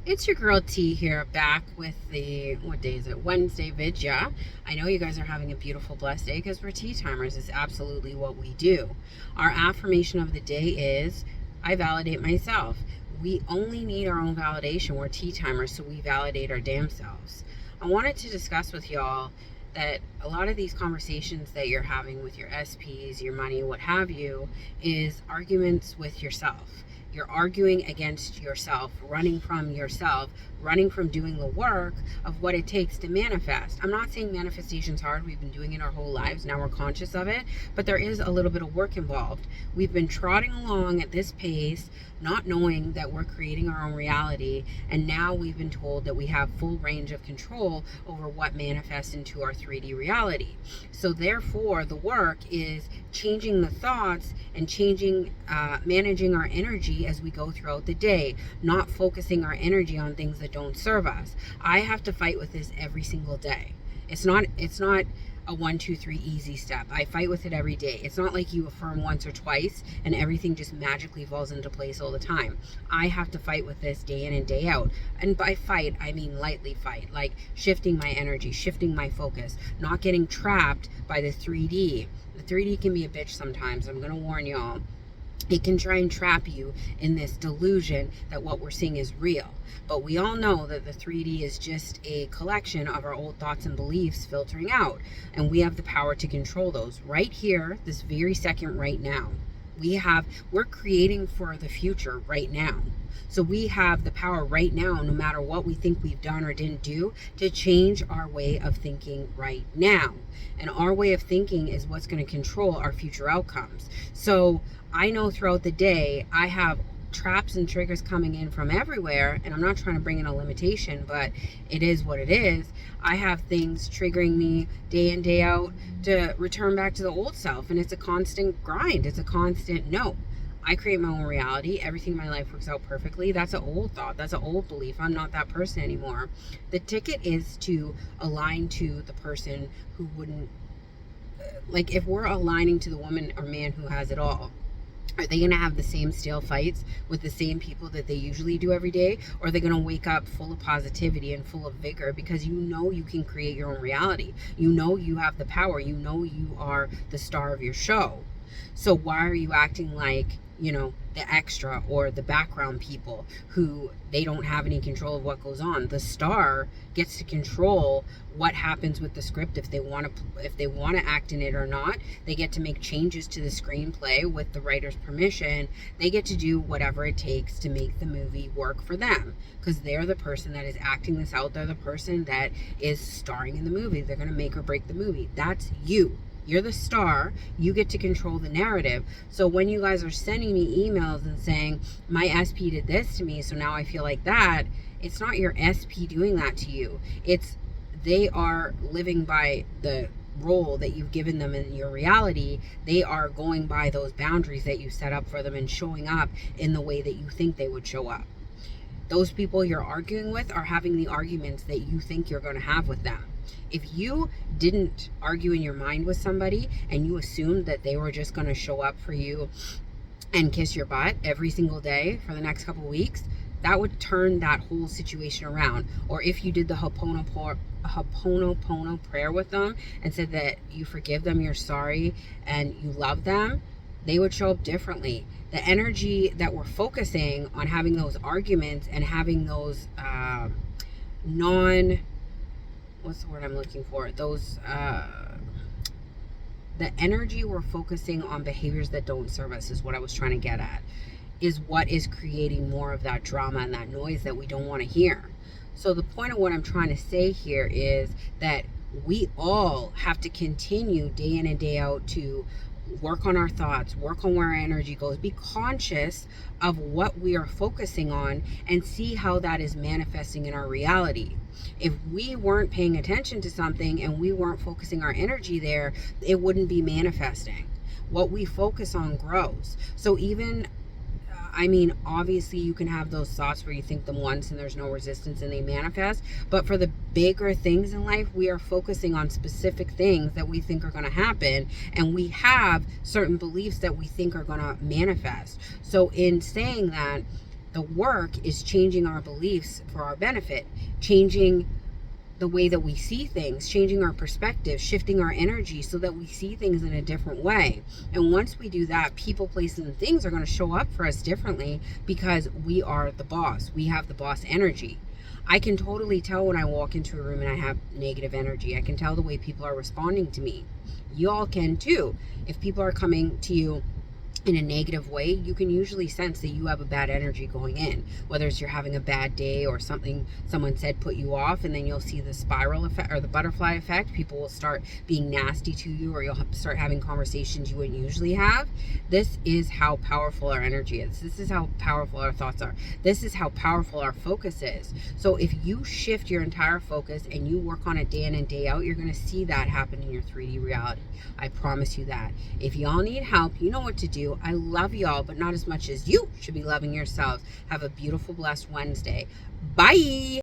It's your girl T here, back with the, what day is it? Wednesday vid, yeah. I know you guys are having a beautiful, blessed day because we're tea timers. It's absolutely what we do. Our affirmation of the day is I validate myself. We only need our own validation. We're tea timers, so we validate our damn selves. I wanted to discuss with y'all that a lot of these conversations that you're having with your SPs, your money, what have you, is arguments with yourself. You're arguing against yourself, running from doing the work of what it takes to manifest. I'm not saying manifestation's hard. We've been doing it our whole lives. Now we're conscious of it, but there is a little bit of work involved. We've been trotting along at this pace, not knowing that we're creating our own reality, and now we've been told that we have full range of control over what manifests into our 3D reality. So therefore, the work is changing the thoughts and managing our energy as we go throughout the day, not focusing our energy on things that don't serve us. I have to fight with this every single day. It's not a 1 2 3 easy step. I fight with it every day. It's not like you affirm once or twice and everything just magically falls into place all the time. I have to fight with this day in and day out. And by fight, I mean lightly fight, like shifting my energy, shifting my focus, not getting trapped by the 3D. The 3D can be a bitch sometimes. I'm going to warn y'all. It can try and trap you in this delusion that what we're seeing is real. But we all know that the 3D is just a collection of our old thoughts and beliefs filtering out. And we have the power to control those right here, this very second, right now. We're creating for the future right now. So we have the power right now, no matter what we think we've done or didn't do, to change our way of thinking right now. And our way of thinking is what's going to control our future outcomes. So I know throughout the day, I have traps and triggers coming in from everywhere, and I'm not trying to bring in a limitation, but it is what it is. I have things triggering me day in, day out to return back to the old self, and it's a constant grind. It's a constant no. I create my own reality. Everything in my life works out perfectly. That's an old thought. That's an old belief. I'm not that person anymore. The ticket is to align to the person who wouldn't, like, if we're aligning to the woman or man who has it all, are they going to have the same stale fights with the same people that they usually do every day? Or are they going to wake up full of positivity and full of vigor because you know you can create your own reality? You know you have the power. You know you are the star of your show. So why are you acting like, the extra or the background people who they don't have any control of what goes on? The star gets to control what happens with the script. If they want to act in it or not, they get to make changes to the screenplay with the writer's permission. They get to do whatever it takes to make the movie work for them, because they're the person that is acting this out. They're the person that is starring in the movie. They're going to make or break the movie. That's you. You're the star. You get to control the narrative. So when you guys are sending me emails and saying, my SP did this to me, so now I feel like that, it's not your SP doing that to you. They are living by the role that you've given them in your reality. They are going by those boundaries that you set up for them and showing up in the way that you think they would show up. Those people you're arguing with are having the arguments that you think you're going to have with them. If you didn't argue in your mind with somebody and you assumed that they were just going to show up for you and kiss your butt every single day for the next couple of weeks, that would turn that whole situation around. Or if you did the Ho'oponopono prayer with them and said that you forgive them, you're sorry, and you love them, they would show up differently. The energy that we're focusing on having those arguments and having those what's the word I'm looking for? The energy we're focusing on behaviors that don't serve us is what I was trying to get at, is what is creating more of that drama and that noise that we don't want to hear. So the point of what I'm trying to say here is that we all have to continue day in and day out to work on our thoughts, work on where our energy goes, be conscious of what we are focusing on, and see how that is manifesting in our reality. If we weren't paying attention to something and we weren't focusing our energy there, it wouldn't be manifesting. What we focus on grows. So even obviously you can have those thoughts where you think them once and there's no resistance and they manifest. But for the bigger things in life, we are focusing on specific things that we think are going to happen. And we have certain beliefs that we think are going to manifest. So in saying that, The work is changing our beliefs for our benefit, changing the way that we see things, changing our perspective, shifting our energy so that we see things in a different way. And once we do that, people, places, and things are going to show up for us differently because we are the boss. We have the boss energy. I can totally tell when I walk into a room and I have negative energy. I can tell the way people are responding to me. Y'all can too. If people are coming to you in a negative way, you can usually sense that you have a bad energy going in, whether it's you're having a bad day or something someone said put you off, and then you'll see the spiral effect or the butterfly effect. People will start being nasty to you, or you'll start having conversations you wouldn't usually have. This is how powerful our energy is. This is how powerful our thoughts are. This is how powerful our focus is. So if you shift your entire focus and you work on it day in and day out, you're going to see that happen in your 3D reality. I promise you that. If y'all need help, you know what to do. I love y'all, but not as much as you should be loving yourselves. Have a beautiful, blessed Wednesday. Bye.